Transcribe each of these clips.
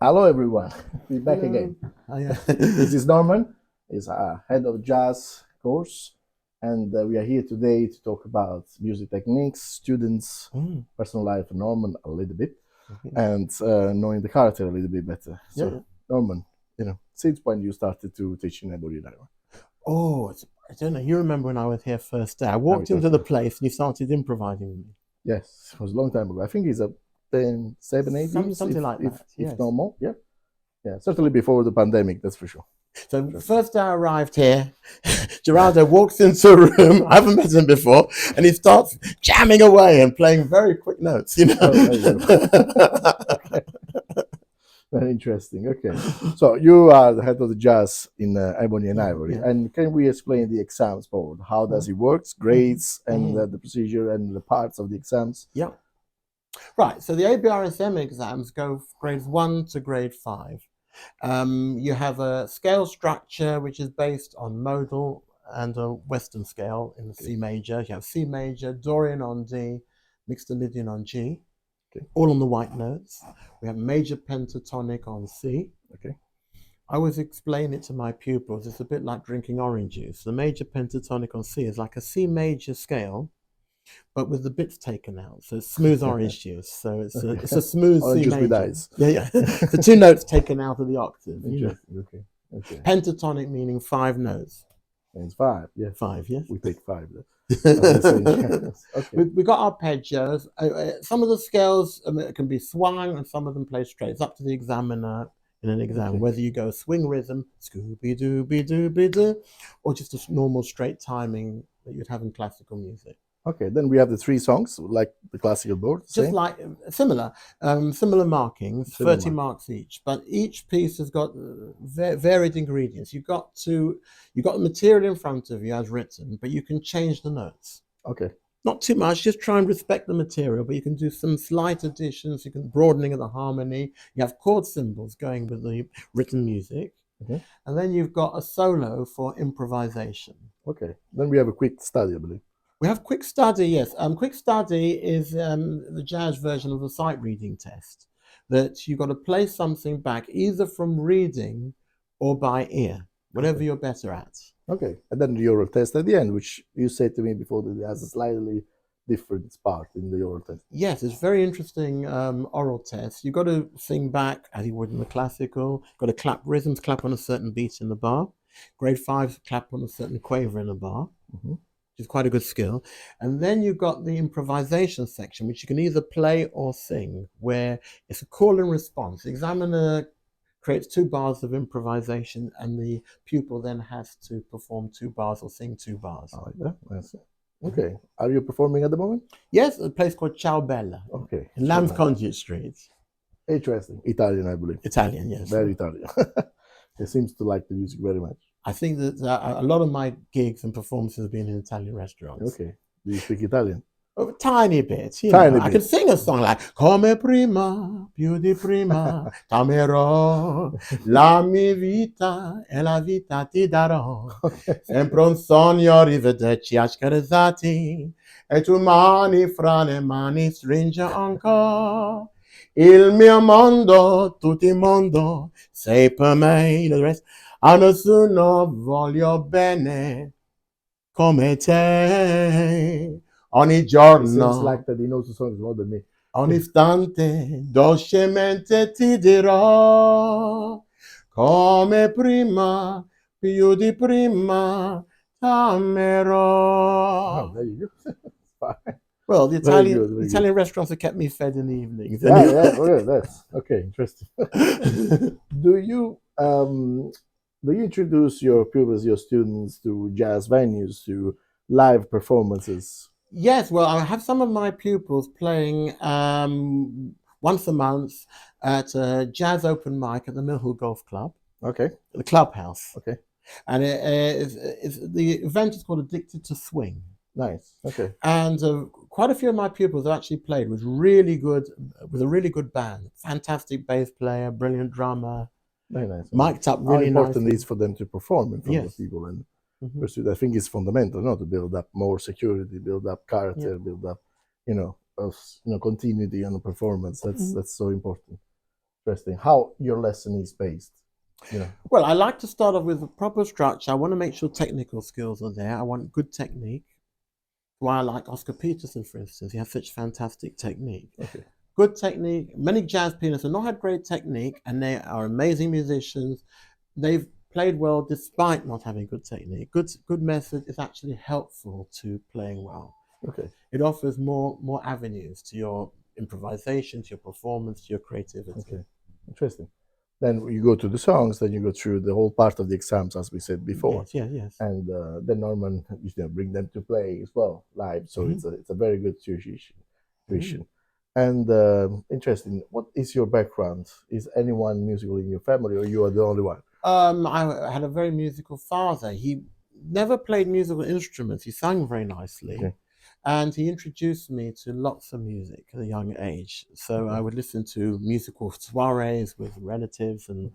Hello, everyone. We're back again. Yeah. This is Norman. He's head of jazz course, and we are here today to talk about music techniques, students, personal life of Norman a little bit, and knowing the character a little bit better. So, Norman, since when you started to teach in Ebony and Ivory? Oh, I don't know. You remember when I was here first day? I walked into the place and you started improvising with me. Yes, it was a long time ago. I think it's 10, 7, 8 years, something like that. If no more. Yeah, certainly before the pandemic, that's for sure. So the first day I arrived here, Gerardo walks into a room. I haven't met him before, and he starts jamming away and playing very quick notes. Okay. Very interesting. Okay, so you are the head of the jazz in Ebony and Ivory, and can we explain the exams board? How does it work? Grades and the procedure and the parts of the exams. Yeah. Right. So the ABRSM exams go grades 1 to grade 5. You have a scale structure which is based on modal and a Western scale in the C major. You have C major, Dorian on D, Mixolydian on G, all on the white notes. We have major pentatonic on C. Okay. I always explain it to my pupils. It's a bit like drinking orange juice. The major pentatonic on C is like a C major scale, but with the bits taken out. So it's smooth orange juice. So it's a smooth C major. With ice. Yeah. The 2 notes taken out of the octave. Okay. Pentatonic meaning 5 notes. It's 5. Yeah. 5. Yes. We take 5. Okay. We got arpeggios. Some of the scales can be swung, and some of them play straight. It's up to the examiner in an exam whether you go swing rhythm, Scooby Dooby Dooby Doo, or just a normal straight timing that you'd have in classical music. Okay, then we have the 3 songs, like the classical board. Just like similar markings, 30 marks each. But each piece has got varied ingredients. You've got the material in front of you as written, but you can change the notes. Okay. Not too much, just try and respect the material, but you can do some slight additions, you can broadening of the harmony. You have chord symbols going with the written music. And then you've got a solo for improvisation. Okay, then we have a quick study, I believe. We have quick study, yes. Quick study is the jazz version of the sight reading test, that you've got to play something back either from reading or by ear, whatever you're better at. Okay, and then the oral test at the end, which you said to me before that it has a slightly different part in the oral test. Yes, it's very interesting oral test. You've got to sing back as you would in the classical. You've got to clap rhythms, clap on a certain beat in the bar. Grade 5, clap on a certain quaver in the bar. Which is quite a good skill. And then you've got the improvisation section, which you can either play or sing, where it's a call and response. The examiner creates 2 bars of improvisation, and the pupil then has to perform 2 bars or sing 2 bars. I like that. That's it. Okay. Are you performing at the moment? Yes, a place called Ciao Bella. Okay. In Lamb's Conduit Street. Interesting. Italian, I believe. Italian, yes. Very Italian. He seems to like the music very much. I think that a lot of my gigs and performances have been in Italian restaurants. Okay. Do you speak Italian? A tiny bit. I can sing a song like Come prima, più di prima, t'amerò, la mia vita e la vita ti darò. Sempre un sogno, arrivederci, accarezzati, e tu mani fra le mani stringe ancora. Il mio mondo, tutto il mondo, sei per me. The rest, a nessuno voglio bene come te. Ogni giorno. It seems like that he knows the songs more than me. Ogni istante, dolcemente ti dirò, come prima, più di prima, t'amerò. Oh, there you go. Fine. Well, the Italian restaurants have kept me fed in the evenings. That's okay. Interesting. Do you introduce your pupils, your students, to jazz venues, to live performances? Yes, well, I have some of my pupils playing once a month at a jazz open mic at the Mill Hill Golf Club. Okay. The clubhouse. Okay. And the event is called Addicted to Swing. Nice. Okay. And quite a few of my pupils have actually played with a really good band. Fantastic bass player, brilliant drummer. Very nice. Mic'd up really nicely. How important it is for them to perform in front of people and pursue. I think it's fundamental, to build up more security, build up character, build up, continuity on the performance. That's so important. Interesting. How your lesson is based? Well, I like to start off with a proper structure. I want to make sure technical skills are there. I want good technique. Why I like Oscar Peterson, for instance. He has such fantastic technique. Okay. Good technique. Many jazz pianists have not had great technique, and they are amazing musicians. They've played well despite not having good technique. Good method is actually helpful to playing well. Okay. It offers more avenues to your improvisation, to your performance, to your creativity. Okay. Interesting. Then you go to the songs, then you go through the whole part of the exams, as we said before. Yes. And then Norman, bring them to play as well live. So it's a very good tuition. And interesting. What is your background? Is anyone musical in your family, or you are the only one? I had a very musical father. He never played musical instruments. He sang very nicely. Okay. And he introduced me to lots of music at a young age. So I would listen to musical soirees with relatives and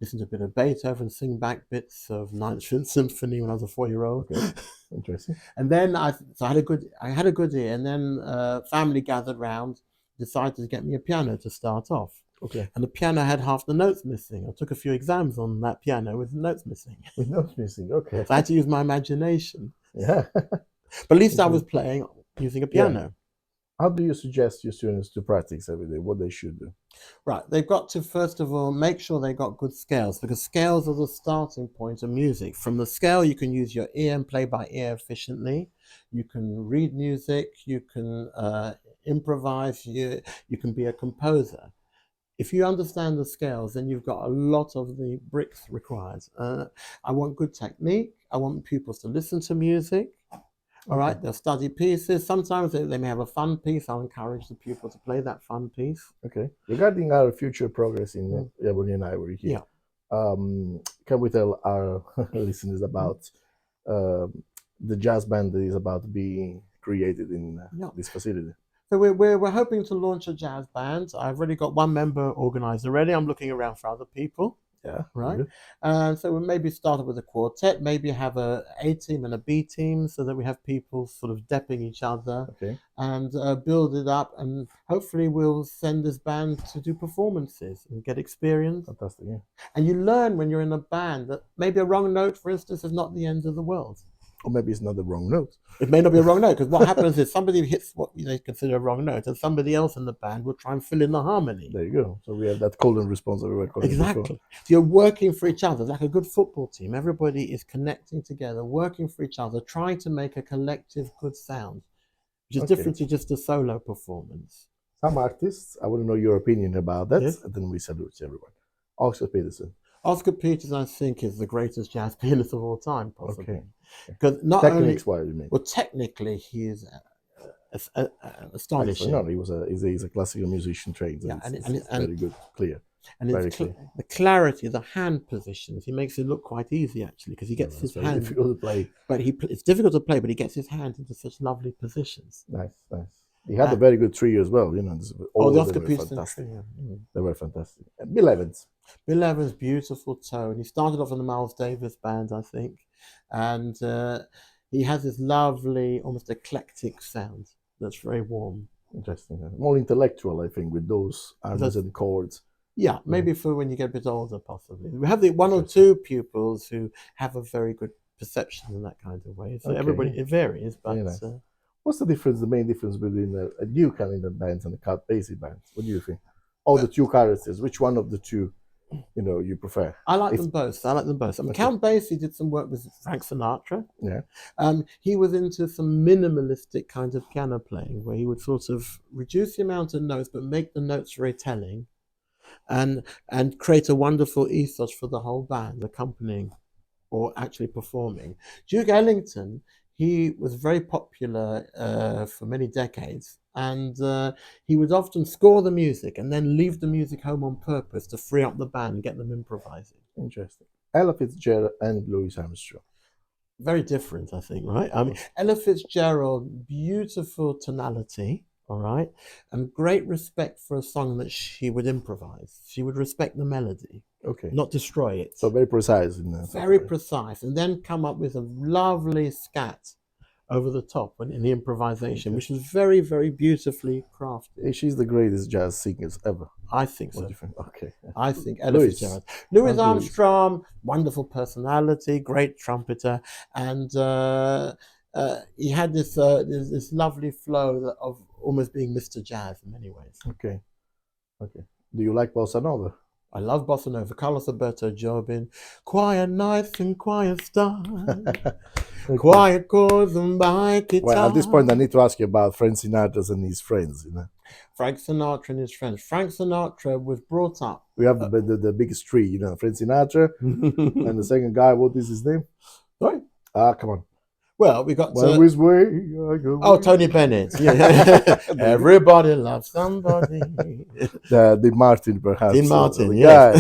listen to a bit of Beethoven, sing back bits of Ninth Symphony when I was a 4-year-old. Okay. Interesting. And then I had a good ear. And then family gathered round, decided to get me a piano to start off. Okay. And the piano had half the notes missing. I took a few exams on that piano with notes missing. With notes missing, okay. So I had to use my imagination. Yeah. But at least I was playing using a piano. Yeah. How do you suggest your students to practice every day? What they should do? Right. They've got to, first of all, make sure they've got good scales, because scales are the starting point of music. From the scale, you can use your ear and play by ear efficiently. You can read music. You can improvise. You can be a composer. If you understand the scales, then you've got a lot of the bricks required. I want good technique. I want pupils to listen to music. All right, they'll study pieces. Sometimes they may have a fun piece. I'll encourage the pupil to play that fun piece. Okay. Regarding our future progress in Ebony and Ivory here, can we tell our listeners about the jazz band that is about to be created in this facility? So we're hoping to launch a jazz band. I've already got one member organized already. I'm looking around for other people. Yeah. Right. And so we'll maybe start with a quartet, maybe have a team and a B team, so that we have people sort of depping each other. Okay. And build it up, and hopefully we'll send this band to do performances and get experience. Fantastic. Yeah. And you learn when you're in a band that maybe a wrong note, for instance, is not the end of the world. Or maybe it's not the wrong note. It may not be a wrong note, because what happens is somebody hits what they consider a wrong note, and somebody else in the band will try and fill in the harmony. There you go. So we have that call and response that we were calling exactly. before. So you're working for each other. It's like a good football team. Everybody is connecting together, working for each other, trying to make a collective good sound, which is different to just a solo performance. Some artists, I want to know your opinion about that, and then we salute everyone. Oscar Peterson. Oscar Peterson, I think, is the greatest jazz pianist of all time, possibly. Okay. Because not Techniques-wise, you mean? Well, technically, he is astonishing. No, he's a classical musician trained. Yeah, and it's very good, clear. And the clarity, the hand positions, he makes it look quite easy, actually, because he gets his hand. Difficult to play. But it's difficult to play, but he gets his hand into such lovely positions. Nice. He had a very good trio as well, you know. The Oscar Peterson trio. They were fantastic. And Bill Evans. Bill Evans, beautiful tone. He started off in the Miles Davis band, I think, and he has this lovely, almost eclectic sound that's very warm. Interesting. More intellectual, I think, with those harmonies and chords. Yeah, maybe for when you get a bit older, possibly. We have the one or two pupils who have a very good perception in that kind of way. So everybody, it varies, but. What's the difference, the main difference between a new calendar band and a Count Basie band? What do you think? The two characters, which one of the two, you prefer? I like them both. I mean, Count Basie did some work with Frank Sinatra. Yeah. He was into some minimalistic kind of piano playing, where he would sort of reduce the amount of notes, but make the notes very telling, and create a wonderful ethos for the whole band, accompanying or actually performing. Duke Ellington, he was very popular for many decades, and he would often score the music and then leave the music home on purpose to free up the band and get them improvising. Interesting. Ella Fitzgerald and Louis Armstrong. Very different, I think, right? I mean, Ella Fitzgerald, beautiful tonality, all right, and great respect for a song that she would improvise. She would respect the melody. Okay. Not destroy it. So very precise in that. Very precise, and then come up with a lovely scat over the top and in the improvisation, which is very, very beautifully crafted. She's the greatest jazz singers ever. I think so. What do you think? Okay. I think Ella Fitzgerald. Louis Armstrong, wonderful personality, great trumpeter, and he had this lovely flow of almost being Mr. Jazz in many ways. Okay. Okay. Do you like bossa nova? I love bossa nova. Carlos Alberto Jobim, quiet nights and quiet stars, okay. Quiet chords and by guitar. Well, at this point, I need to ask you about Frank Sinatra and his friends. You know, Frank Sinatra and his friends. Frank Sinatra was brought up. We have the biggest three. You know, Frank Sinatra, and the second guy. What is his name? Sorry. Come on. Well, we got which way I go. Oh, Tony Bennett. Yeah. Everybody loves somebody. Dean Martin, perhaps. Dean Martin, yeah.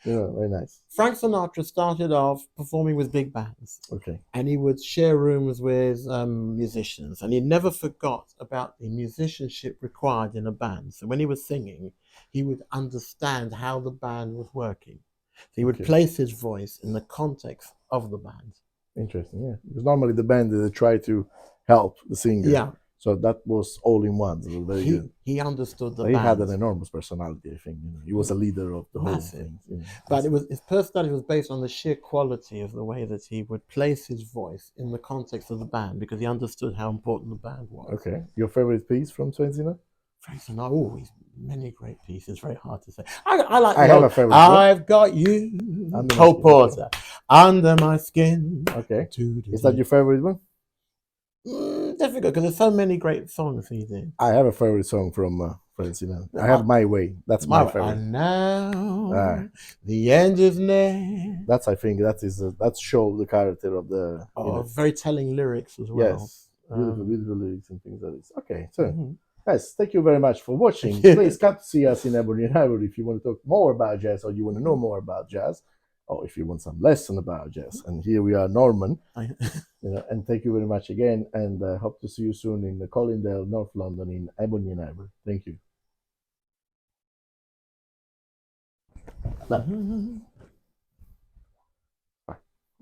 Yeah, very nice. Frank Sinatra started off performing with big bands. Okay. And he would share rooms with musicians, and he never forgot about the musicianship required in a band. So when he was singing, he would understand how the band was working. So he would place his voice in the context of the band. Interesting, yeah. Because normally the band, they try to help the singer. Yeah. So that was all in one. So very good. He understood the band. He had an enormous personality, I think. You know, he was a leader of the whole thing. You know, but his personality was based on the sheer quality of the way that he would place his voice in the context of the band, because he understood how important the band was. Okay. Your favorite piece from Twenzina? Frank Sinatra, oh, he's many great pieces. Very hard to say. I like. I have a favorite. I've got you, Cole Porter, under my skin. Okay. Is that your favorite one? Difficult, because there's so many great songs he did. I have a favorite song from Frank Sinatra. I have My Way. That's my favorite. And now the end is near. That's, I think, that shows the character of the. Very telling lyrics as well. Yes, beautiful lyrics and things like this. Okay, so. Yes, thank you very much for watching. Please come to see us in Ebony and Ivory if you want to talk more about jazz, or you want to know more about jazz, or if you want some lesson about jazz. And here we are, Norman. And thank you very much again, and hope to see you soon in Colindale, North London, in Ebony and Ivory. Thank you.